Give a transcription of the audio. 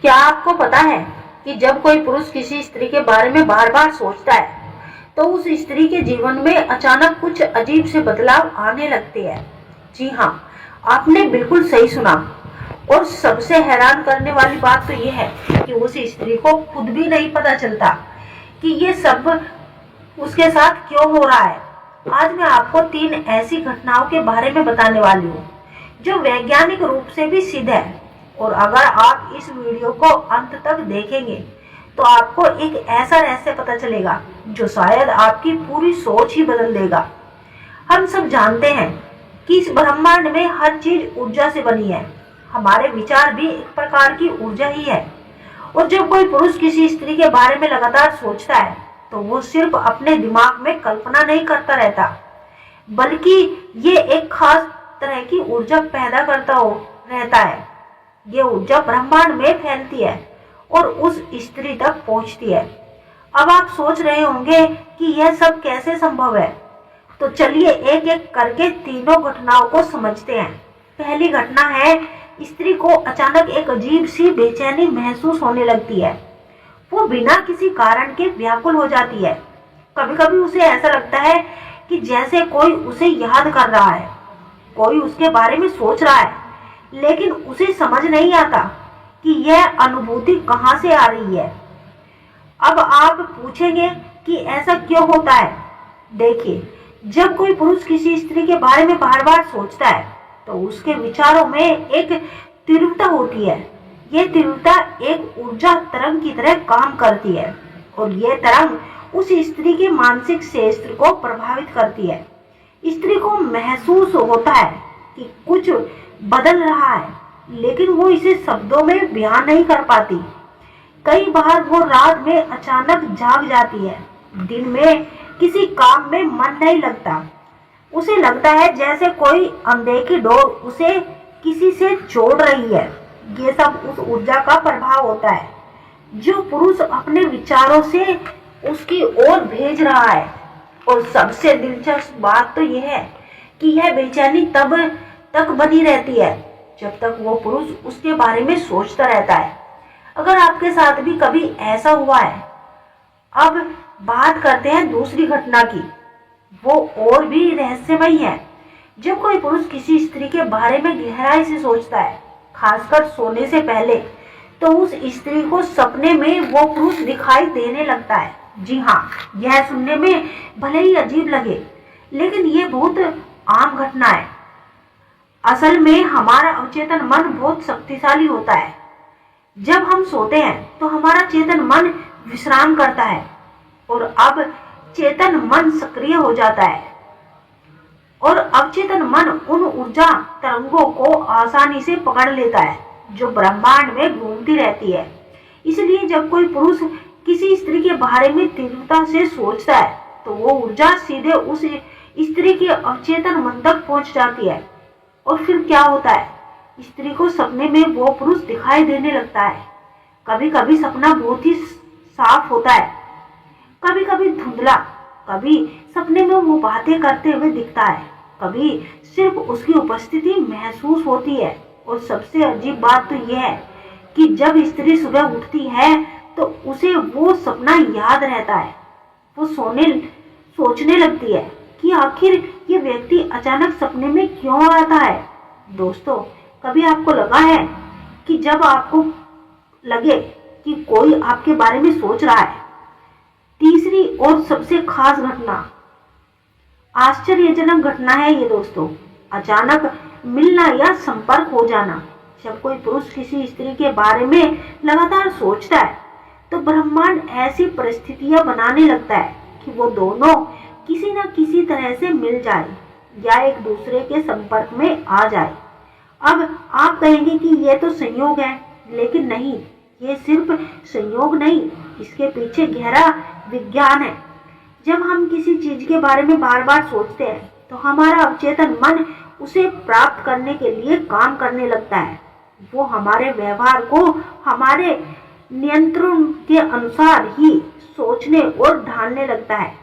क्या आपको पता है कि जब कोई पुरुष किसी स्त्री के बारे में बार बार सोचता है तो उस स्त्री के जीवन में अचानक कुछ अजीब से बदलाव आने लगते हैं। जी हाँ, आपने बिल्कुल सही सुना। और सबसे हैरान करने वाली बात तो यह है कि उस स्त्री को खुद भी नहीं पता चलता कि ये सब उसके साथ क्यों हो रहा है। आज मैं आपको 3 ऐसी घटनाओं के बारे में बताने वाली हूँ जो वैज्ञानिक रूप से भी सिद्ध है। और अगर आप इस वीडियो को अंत तक देखेंगे तो आपको एक ऐसा रहस्य पता चलेगा जो शायद आपकी पूरी सोच ही बदल देगा। हम सब जानते हैं कि इस ब्रह्मांड में हर चीज ऊर्जा से बनी है। हमारे विचार भी एक प्रकार की ऊर्जा ही है। और जब कोई पुरुष किसी स्त्री के बारे में लगातार सोचता है तो वो सिर्फ अपने दिमाग में कल्पना नहीं करता रहता, बल्कि ये एक खास तरह की ऊर्जा पैदा करता हो रहता है। ये ऊर्जा ब्रह्मांड में फैलती है और उस स्त्री तक पहुंचती है। अब आप सोच रहे होंगे कि यह सब कैसे संभव है, तो चलिए एक एक करके तीनों घटनाओं को समझते हैं। पहली घटना है, स्त्री को अचानक एक अजीब सी बेचैनी महसूस होने लगती है। वो बिना किसी कारण के व्याकुल हो जाती है। कभी कभी उसे ऐसा लगता है कि जैसे कोई उसे याद कर रहा है, कोई उसके बारे में सोच रहा है, लेकिन उसे समझ नहीं आता कि यह अनुभूति कहाँ से आ रही है। अब आप पूछेंगे कि ऐसा क्यों होता है। देखिए, जब कोई पुरुष किसी स्त्री के बारे में बार बार सोचता है तो उसके विचारों में एक तीव्रता होती है। यह तीव्रता एक ऊर्जा तरंग की तरह काम करती है और यह तरंग उस स्त्री के मानसिक क्षेत्र को प्रभावित करती है। स्त्री को महसूस होता है कि कुछ बदल रहा है, लेकिन वो इसे शब्दों में बयान नहीं कर पाती। कई बार वो रात में अचानक जाग जाती है। दिन में किसी काम में मन नहीं लगता। उसे लगता है जैसे कोई अनदेखी डोर उसे किसी से जोड़ रही है। ये सब उस ऊर्जा का प्रभाव होता है जो पुरुष अपने विचारों से उसकी ओर भेज रहा है। और सबसे दिलचस्प बात तो यह है कि यह बेचैनी तब तक बनी रहती है जब तक वो पुरुष उसके बारे में सोचता रहता है। अगर आपके साथ भी कभी ऐसा हुआ है। अब बात करते हैं दूसरी घटना की। वो और भी रहस्यमयी है। जब कोई पुरुष किसी स्त्री के बारे में गहराई से सोचता है, खासकर सोने से पहले, तो उस स्त्री को सपने में वो पुरुष दिखाई देने लगता है। जी हाँ, यह सुनने में भले ही अजीब लगे, लेकिन ये बहुत आम घटना है। असल में हमारा अवचेतन मन बहुत शक्तिशाली होता है। जब हम सोते हैं तो हमारा चेतन मन विश्राम करता है और अब चेतन मन सक्रिय हो जाता है और अवचेतन मन उन ऊर्जा तरंगों को आसानी से पकड़ लेता है जो ब्रह्मांड में घूमती रहती है। इसलिए जब कोई पुरुष किसी स्त्री के बारे में तीव्रता से सोचता है तो वो ऊर्जा सीधे उस स्त्री के अवचेतन मन तक पहुंच जाती है। और फिर क्या होता है, स्त्री को सपने में वो पुरुष दिखाई देने लगता है। कभी कभी सपना बहुत ही साफ होता है, कभी कभी धुंधला, कभी सपने में वो बातें करते हुए दिखता है, कभी सिर्फ उसकी उपस्थिति महसूस होती है। और सबसे अजीब बात तो यह है कि जब स्त्री सुबह उठती है तो उसे वो सपना याद रहता है। वो सोचने लगती है कि आखिर ये व्यक्ति अचानक सपने में क्यों आता है। दोस्तों, कभी आपको लगा है कि जब आपको लगे कि कोई आपके बारे में सोच रहा है। तीसरी और सबसे खास घटना, आश्चर्यजनक घटना है ये दोस्तों, अचानक मिलना या संपर्क हो जाना। जब कोई पुरुष किसी स्त्री के बारे में लगातार सोचता है तो ब्रह्मांड ऐसी परिस्थितियां बनाने लगता है कि वो दोनों किसी न किसी तरह से मिल जाए या एक दूसरे के संपर्क में आ जाए। अब आप कहेंगे कि यह तो संयोग है, लेकिन नहीं, ये सिर्फ संयोग नहीं, इसके पीछे गहरा विज्ञान है। जब हम किसी चीज के बारे में बार बार सोचते हैं तो हमारा अवचेतन मन उसे प्राप्त करने के लिए काम करने लगता है। वो हमारे व्यवहार को हमारे नियंत्रण के अनुसार ही सोचने और ढालने लगता है।